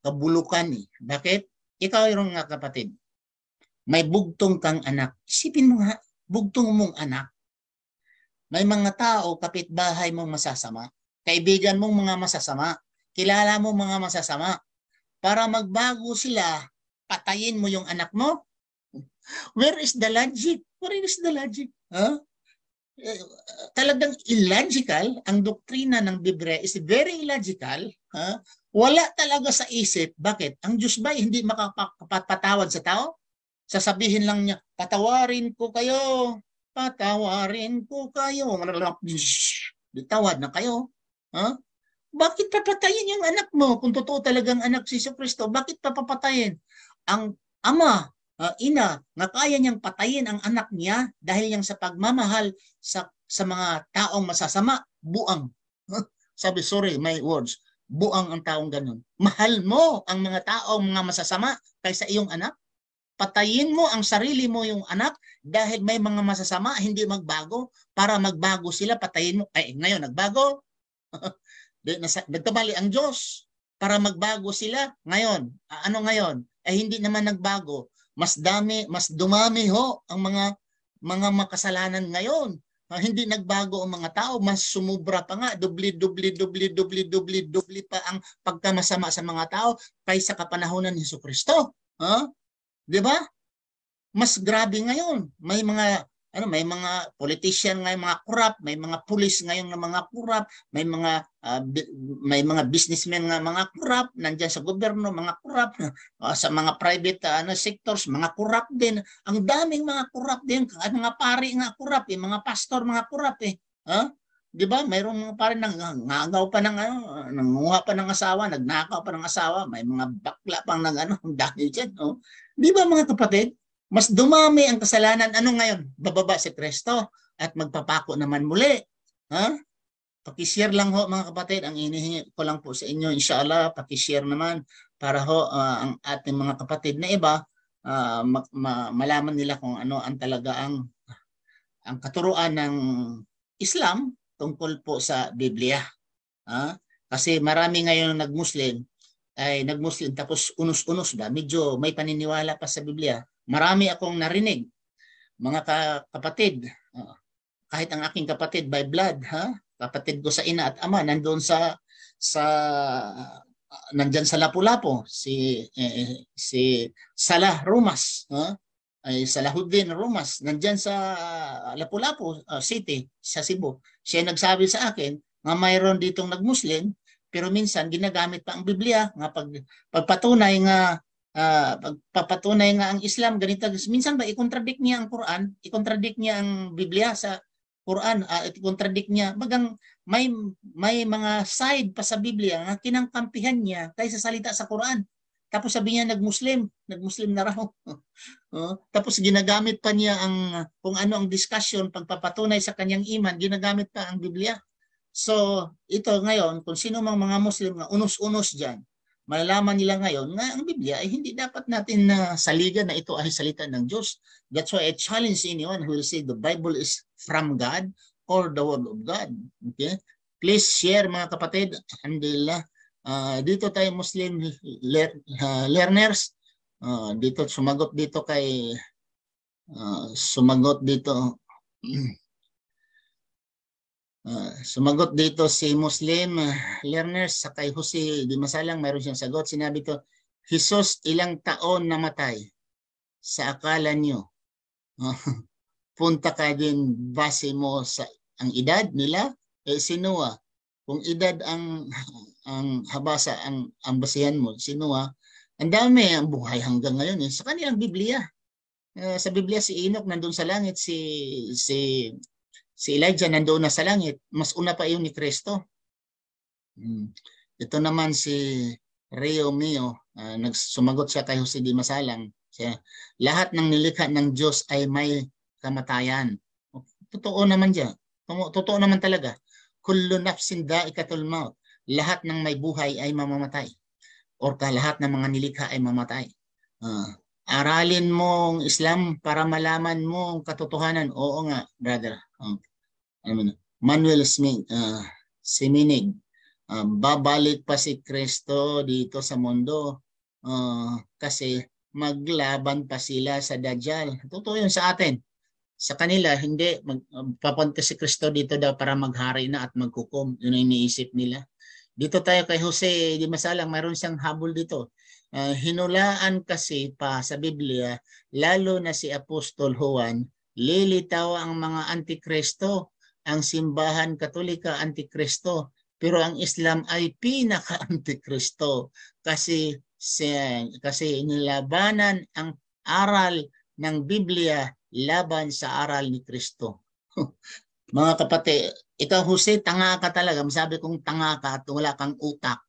kabulukan Bakit? Ikaw yung nga kapatid, may bugtong kang anak. Isipin mo nga, bugtong mong anak. May mga tao kapitbahay mong masasama. Kaibigan mong mga masasama, kilala mo mga masasama, para magbago sila, patayin mo yung anak mo? Where is the logic? Where is the logic? Talagang illogical. Ang doktrina ng Biblia is very illogical. Wala talaga sa isip. Bakit? Ang Diyos ba hindi makapatawad sa tao? Sasabihin lang niya, patawarin ko kayo. Patawarin ko kayo. Tawad na kayo. Bakit papatayin yung anak mo? Kung totoo talagang anak si Kristo, bakit papapatayin? Ang ama ina nga kaya niyang patayin ang anak niya dahil yang sa pagmamahal sa mga taong masasama, buang. Sabi, sorry, my words, buang ang taong ganun. Mahal mo ang mga taong mga masasama kaysa iyong anak? Patayin mo ang sarili mo yung anak dahil may mga masasama, hindi magbago. Para magbago sila, patayin mo. Ay, ngayon, nagbago. Nagkamali ang Diyos para magbago sila. Ngayon, ano ngayon? Ay, hindi naman nagbago. Mas dumami ho ang mga makasalanan ngayon. Hindi nagbago ang mga tao, mas sumubra pa nga, dubli pa ang pagkamasama sa mga tao kaysa kapanahonan ni Jesucristo. Di ba? Mas grabe ngayon. May mga politician ngayon mga corrupt, may mga pulis ngayon na mga corrupt, may mga businessmen nga mga corrupt, nandiyan sa gobyerno mga corrupt, sa mga private sectors mga corrupt din. Ang daming mga corrupt din, at mga pari nga corrupt, mga pastor mga corrupt Di ba? Mayroong mga pare nangagaw pa ng nanguha pa ng asawa, nagnakaw pa ng asawa, may mga bakla pang dahil diyan, Di ba mga kapatid? Mas dumami ang kasalanan. Ano ngayon? Bababa si Kristo at magpapako naman muli. Pakishare lang ho mga kapatid. Ang inihingi ko lang po sa inyo, inshallah, pakishare naman para ho ang ating mga kapatid na iba malaman nila kung ano ang talaga ang katuruan ng Islam tungkol po sa Biblia. Kasi marami ngayon nag-Muslim tapos unos-unos ba? Medyo may paniniwala pa sa Biblia. Marami akong narinig, mga kapatid, kahit ang aking kapatid by blood, kapatid ko sa ina at ama, nandyan sa Lapu-Lapu, si Salah Rumas, ay Salahuddin Rumas, nandyan sa Lapu-Lapu City, sa Cebu. Siya nagsabi sa akin nga mayroon ditong nag-Muslim, pero minsan ginagamit pa ang Biblia nga pagpatunay nga pagpapatunay nga ang Islam ganito. Minsan ba i-contradict niya ang Quran, i-contradict niya ang Biblia sa Quran, i-contradict niya. Bagang may mga side pa sa Biblia nga kinangkampihan niya kaysa salita sa Quran. Tapos sabi niya nag-Muslim na raw. Tapos ginagamit pa niya kung ano ang discussion, pagpapatunay sa kanyang iman, ginagamit pa ang Biblia. So, ito ngayon, kung sino mang mga Muslim na unos-unos dyan, malalaman nila ngayon na ang Biblia ay hindi dapat natin saligan na ito ay salita ng Diyos. That's why I challenge anyone who will say the Bible is from God or the Word of God. Okay? Please share mga kapatid. Alhamdulillah. Dito tayo Muslim learners. Dito sumagot dito sumagot dito si Muslim learners sa kay Jose Di Masalang, mayroon siyang sagot. Sinabi ko, Jesus ilang taon namatay sa akala nyo? Punta ka din, base mo sa ang edad nila. Sinuwa, kung edad ang habasa ang basihan mo, sinuwa, ang dami ang buhay hanggang ngayon sa kanilang Biblia. Sa Biblia si Enoch nandun sa langit, si Elijah nandoon na sa langit. Mas una pa yun ni Kristo. Ito naman si Rio Mio, sumagot siya kay Jose Di Masalang. Lahat ng nilikha ng Diyos ay may kamatayan. Totoo naman dyan. Totoo naman talaga. Kullu nafsin da'ikatul maut. Lahat ng may buhay ay mamamatay. Or lahat ng mga nilikha ay mamatay. Aralin mo ang Islam para malaman mo ang katotohanan. Oo nga, brother. Manuel Siminig. Babalik pa si Kristo dito sa mundo kasi maglaban pa sila sa Dajjal. Totoo yun sa atin. Sa kanila, hindi. Papunta si Kristo dito daw para maghari na at maghukom. Yun ang iniisip nila. Dito tayo kay Jose Di Masalang, mayroon siyang habol dito. Hinulaan kasi pa sa Biblia, lalo na si Apostol Juan, lilitaw ang mga antikristo. Ang simbahan Katolika antikristo, pero ang Islam ay pinaka-antikristo kasi nilabanan ang aral ng Biblia laban sa aral ni Kristo. Mga kapatid, ikaw Jose, tanga ka talaga. Masabi kong tanga ka at wala kang utak.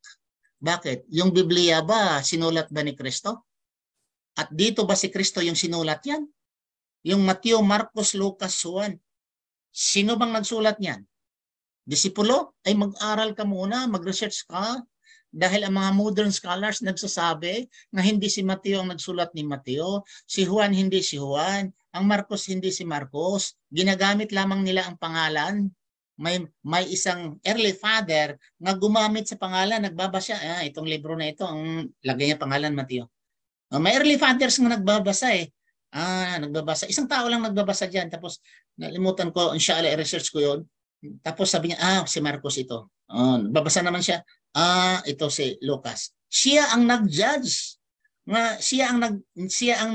Bakit? Yung Biblia ba, sinulat ba ni Kristo? At dito ba si Kristo yung sinulat yan? Yung Mateo, Marcos, Lucas, Juan. Sino bang nagsulat niyan? Disipulo? Ay mag-aral ka muna, mag-research ka. Dahil ang mga modern scholars nagsasabi na hindi si Mateo ang nagsulat ni Mateo, si Juan hindi si Juan, ang Marcos hindi si Marcos. Ginagamit lamang nila ang pangalan. May isang early father na gumamit sa pangalan, nagbabasa, itong libro na ito, ang lagay niya pangalan Mateo. May early fathers na nagbabasa eh. Nagbabasa. Isang tao lang nagbabasa diyan. Tapos nalimutan ko, inshallah i-research ko 'yon. Tapos sabi niya, si Marcos ito. Nagbabasa naman siya. Ito si Lucas. Siya ang nag-judge. Siya ang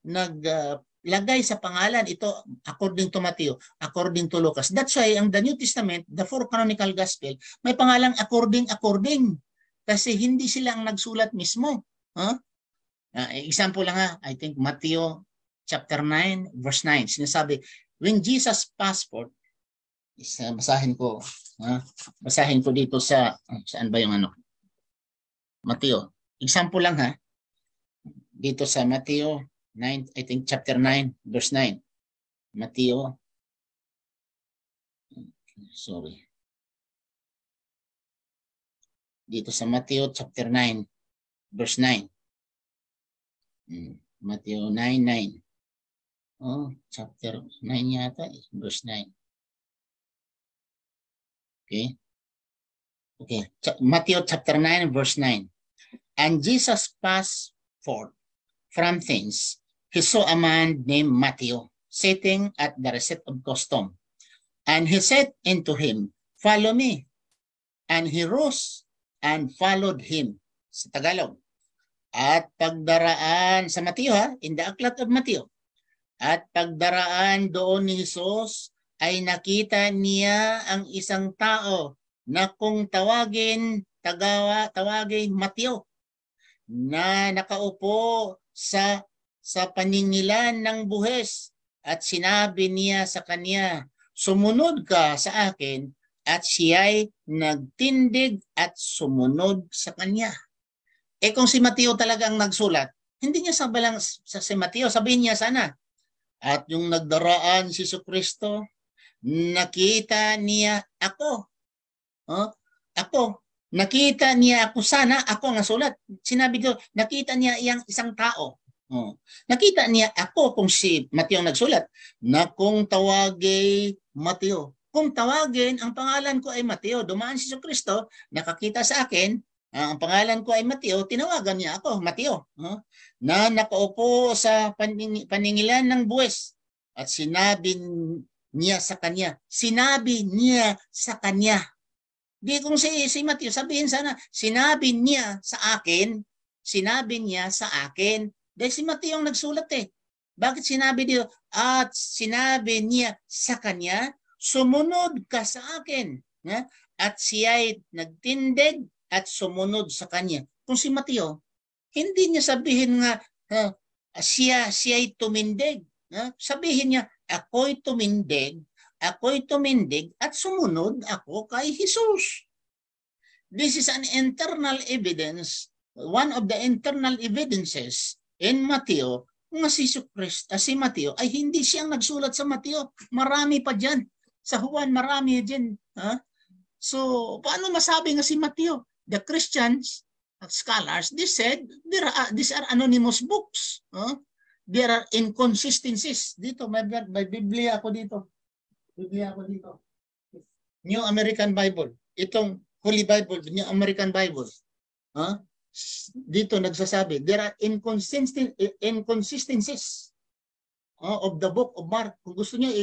naglagay sa pangalan ito according to Matthew, according to Lucas. That's why ang the New Testament, the four canonical gospel, may pangalang according. Kasi hindi sila ang nagsulat mismo. Example lang I think Matthew chapter 9 verse 9. Sinasabi, when Jesus passed forth, basahin ko. Basahin ko dito saan ba yung Matthew. Example lang dito sa Matthew 9, I think chapter 9 verse 9. Matthew. Sorry. Dito sa Matthew chapter 9 verse 9. Matthew 9:9. Chapter 9 yata, verse 9. Okay. Matthew chapter 9, verse 9. And Jesus passed forth from thence. He saw a man named Matthew sitting at the receipt of custom. And he said unto him, follow me. And he rose and followed him. Sa Tagalog. At pagdaraan sa Mateo in the aklat of Mateo. At pagdaraan doon ni Jesus ay nakita niya ang isang tao na kung tawagin Mateo na nakaupo sa paningilan ng buhis at sinabi niya sa kanya, sumunod ka sa akin, at siya'y nagtindig at sumunod sa kanya. Kung si Mateo talaga ang nagsulat, hindi niya sabalang sa si Mateo, sabihin niya sana. At yung nagdaraan si Jesucristo, nakita niya ako. Ako. Nakita niya ako sana, ako ang nasulat. Sinabi ko, nakita niya iyang isang tao. Nakita niya ako kung si Mateo ang nagsulat, na kung tawagin Mateo. Kung tawagin, ang pangalan ko ay Mateo. Dumaan si Jesucristo, nakakita sa akin, ang pangalan ko ay Mateo, tinawagan niya ako, Mateo, na nakaupo sa paningilan ng buwis. At sinabi niya sa kanya. Di kung si Mateo, sabihin sana, sinabi niya sa akin. Dahil si Mateo ang nagsulat eh. Bakit sinabi dito? At sinabi niya sa kanya, sumunod ka sa akin. At siya'y nagtindig at sumunod sa kanya. Kung si Mateo, hindi niya sabihin nga siya'y tumindig. Sabihin niya, ako'y tumindig at sumunod ako kay Jesus. This is an internal evidence, one of the internal evidences in Mateo, nga si Mateo ay hindi siyang nagsulat sa Mateo. Marami pa dyan. Sa Juan, marami dyan. So, paano masabi nga si Mateo? The Christians, scholars, they said these are anonymous books. There are inconsistencies. Dito, may Biblia ako dito. New American Bible. Itong Holy Bible, New American Bible. Dito nagsasabi, there are inconsistencies of the book of Mark. Kung gusto niyo,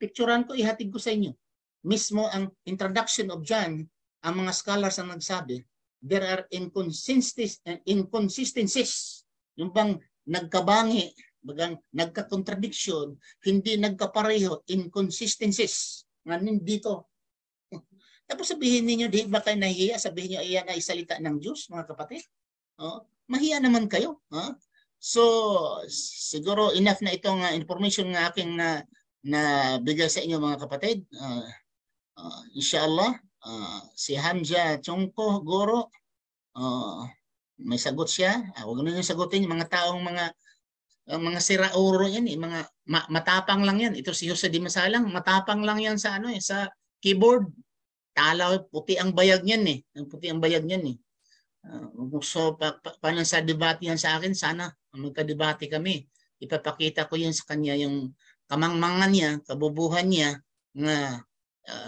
picturean ko, ihatid ko sa inyo. Mismo ang introduction of John, ang mga scholars ang nagsabi, there are inconsistencies. Yung bang nagkabangi, bagang nagka-contradiction, hindi nagkapareho, inconsistencies. Ngayon dito. Tapos sabihin niyo, di ba kayo nahihiya? Sabihin niyo, iyan ay salita ng Diyos, mga kapatid. Mahiya naman kayo. So, siguro enough na itong information ng aking na bigay sa inyo, mga kapatid. Inshallah, si Hamza Chongko Goro, May sagot siya. Huwag na niyo sagutin yung mga taong mga sira-uro yan eh, mga matapang lang yan. Ito si Jose Di Masalang, matapang lang yan sa sa keyboard. Talaw, puti ang bayag niyan eh. Puti ang bayag niyan eh. So, paano sa debate yan sa akin? Sana magka-debate kami. Ipapakita ko yun sa kanya yung kamangmangan niya, kabubuhan niya na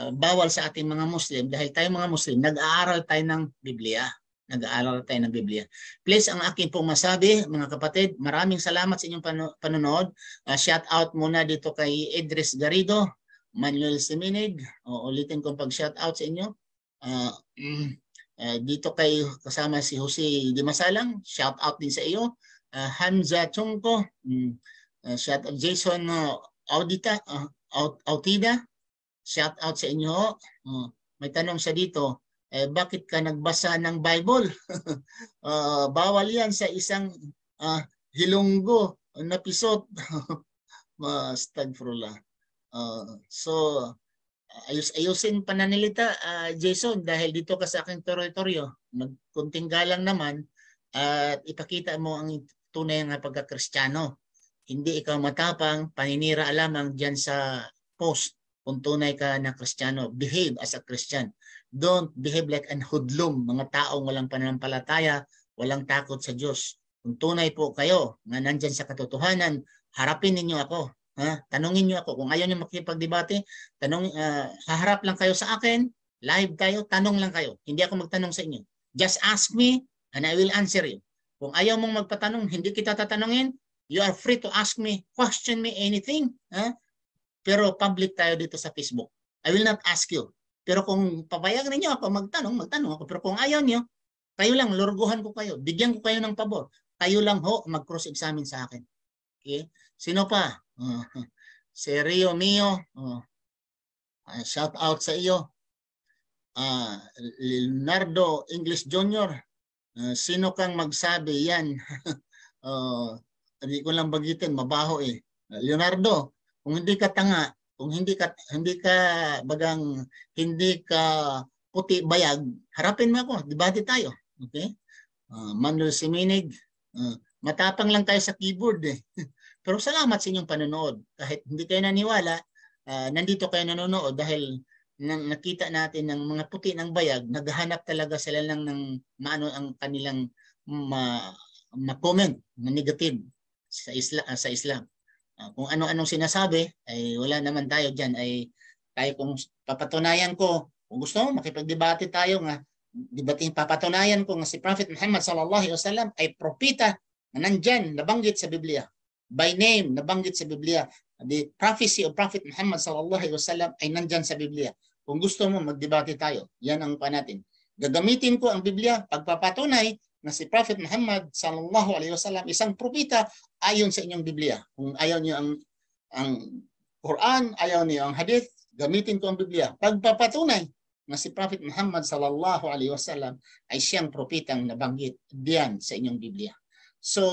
bawal sa ating mga Muslim dahil tayo mga Muslim, nag-aaral tayo ng Biblia. Nag-aaral tayo ng Biblia. Please, ang aking pong masabi, mga kapatid, maraming salamat sa inyong panonood. Shout out muna dito kay Idris Garrido, Manuel Siminig. Ulitin kong pag-shout out sa inyo. Dito kay kasama si Jose Di Masalang, shout out din sa iyo. Hamza Chungko, shout out. Jason Autida, shout out sa inyo. May tanong siya dito, bakit ka nagbasa ng Bible? Bawal yan sa isang hilonggo na pisot. Astagfirullah. So, ayusin pananalita, Jason, dahil dito ka sa aking teritoryo, magkunting galang naman at ipakita mo ang tunay na pagka-Kristiyano. Hindi ikaw matapang, paninira lamang dyan sa post kung tunay ka na Kristiyano. Behave as a Christian. Don't behave like an hoodlum, mga taong walang pananampalataya, walang takot sa Diyos. Kung tunay po kayo na nandyan sa katotohanan, harapin ninyo ako. Tanungin niyo ako. Kung ayaw niyo makipagdebate, haharap lang kayo sa akin, live tayo, tanong lang kayo. Hindi ako magtanong sa inyo. Just ask me and I will answer you. Kung ayaw mong magpatanong, hindi kita tatanungin, you are free to ask me, question me anything. Pero public tayo dito sa Facebook. I will not ask you. Pero kung papayagan ninyo ako magtanong ako. Pero kung ayaw niyo, kayo lang, lurguhan ko kayo. Bigyan ko kayo ng pabor. Kayo lang ho, mag-cross-examine sa akin. Okay? Sino pa? Si Rio Mio. Shout out sa iyo. Leonardo English Jr. Sino kang magsabi yan? Hindi ko lang bagitin, mabaho eh. Leonardo, kung hindi ka tanga, kung hindi ka puti bayag, harapin mo ako, debate tayo. Okay? Manuel Siminig, matapang lang tayo sa keyboard eh. Pero salamat sa inyong panonood. Kahit hindi kayo naniwala, nandito kayo nanonood dahil nakita natin ng mga puti ng bayag, naghahanap talaga sila lang ng maano ang kanilang ma-comment na negative sa Islam. Kung ano-anong sinasabi, ay wala naman tayo dyan. Ay tayo kung papatunayan ko, kung gusto mo, makipagdebate tayo nga, papatunayan ko nga si Prophet Muhammad sallallahu alaihi wasallam ay propeta na nandyan, nabanggit sa Biblia. By name, nabanggit sa Biblia. The prophecy of Prophet Muhammad sallallahu alaihi wasallam ay nandyan sa Biblia. Kung gusto mo, magdebate tayo. Yan ang natin. Gagamitin ko ang Biblia, pagpapatunay na si Prophet Muhammad sallallahu alaihi wasallam isang propeta ayon sa inyong Biblia. Kung ayaw niyo ang Quran, ayaw niyo ang hadith, gamitin ko ang Biblia. Pagpapatunay na si Prophet Muhammad sallallahu alaihi wasallam ay siyang propetang nabanggit diyan sa inyong Biblia. So,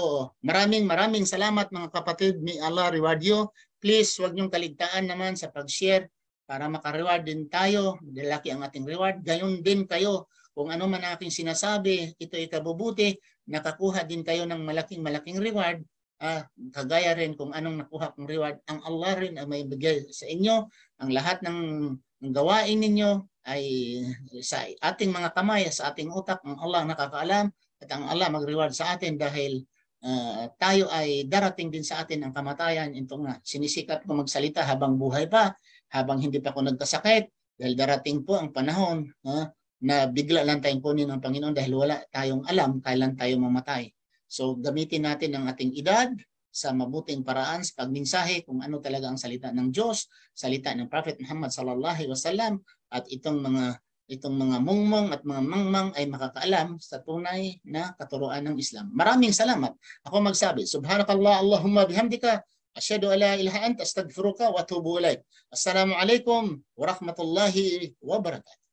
maraming salamat mga kapatid. May Allah reward you. Please, huwag niyong kaligtaan naman sa pag-share para makareward din tayo. Laki ang ating reward. Gayon din kayo. Kung ano man aking sinasabi, ito ikabubuti, nakakuha din kayo ng malaking reward. Kagaya rin kung anong nakuha kong reward, ang Allah rin ay may bigay sa inyo. Ang lahat ng gawain ninyo ay sa ating mga kamay, sa ating utak, ang Allah nakakaalam at ang Allah mag-reward sa atin dahil tayo ay darating din sa atin ang kamatayan. Ito nga, sinisikap ko magsalita habang buhay pa, habang hindi pa ako nagkasakit dahil darating po ang panahon na bigla lang tayong kunin ng Panginoon dahil wala tayong alam kailan tayo mamatay. So gamitin natin ang ating edad sa mabuting paraan sa pagmensahe kung ano talaga ang salita ng Diyos, salita ng Prophet Muhammad sallallahu alaihi wasallam at itong mga mungmong at mga mangmang ay makakaalam sa tunay na katuruan ng Islam. Maraming salamat. Ako magsabi, Subhanakallah Allahumma bihamdika asyhadu an la ilaha anta astaghfiruka wa atubu ilaik. Assalamu alaikum wa rahmatullahi wa barakatuh.